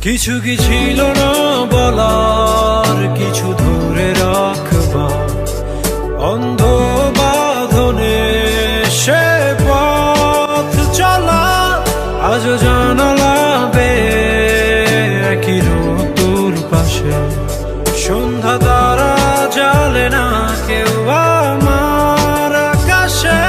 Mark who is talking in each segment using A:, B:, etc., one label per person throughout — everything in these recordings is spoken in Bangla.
A: কিছু কি ছিল না বলার, কিছু ধরে রাখবার অন্ধ বাঁধনে সে পথ চলা। আজও জানালা বেয়ে একই ঋতুর পাশে সন্ধ্যা তারা জ্বালে না কেউ আমার আকাশে।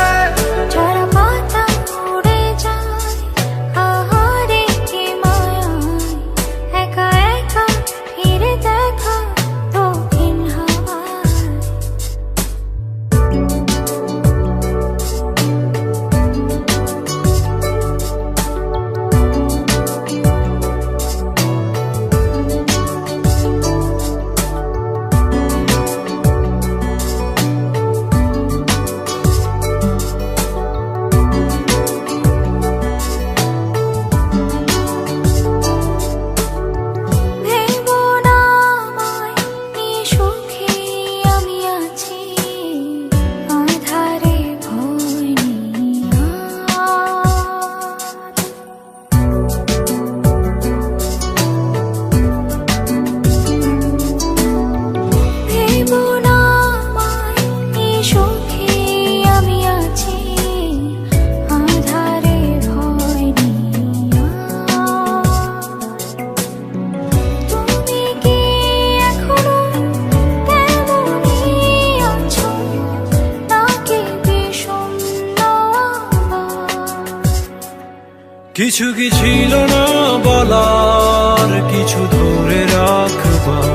A: কিছু কি ছিল না বলার, কিছু ধরে রাখবার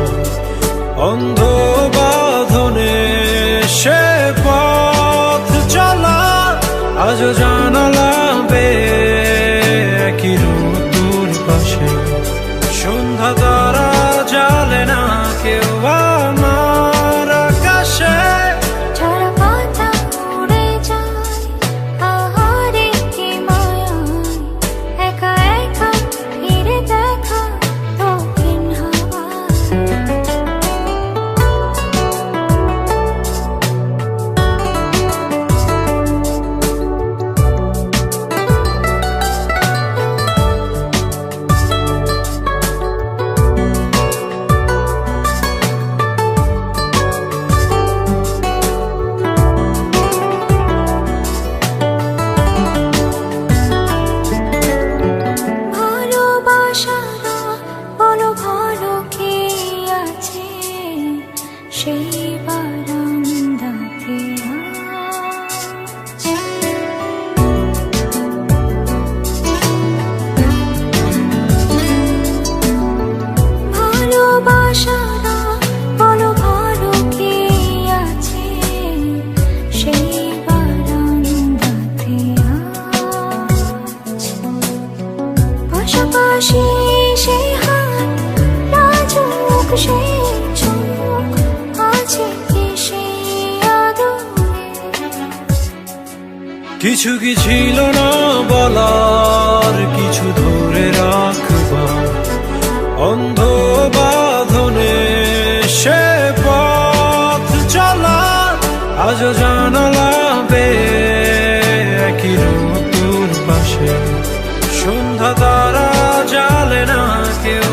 A: অন্ধ বাঁধনে সে পথ চলা। আজও জানালা বেয়ে একই ঋতুর পাশে সন্ধ্যা তারা জ্বালে না কেউ আমার আকাশে।
B: সেই বারান্দাতে ভালোবাসারা বলো ভালো কে আছে, সেই বারান্দাতে পাশাপাশি সেই হাত নাজুক সেই
A: কিছু কি ছিল না বলার, কিছু ধরে রাখবার অন্ধ বাঁধনে সে পথ চলা। আজও জানালা বেয়ে একই ঋতুর পাশে সন্ধ্যা তারা জ্বালে না কেউ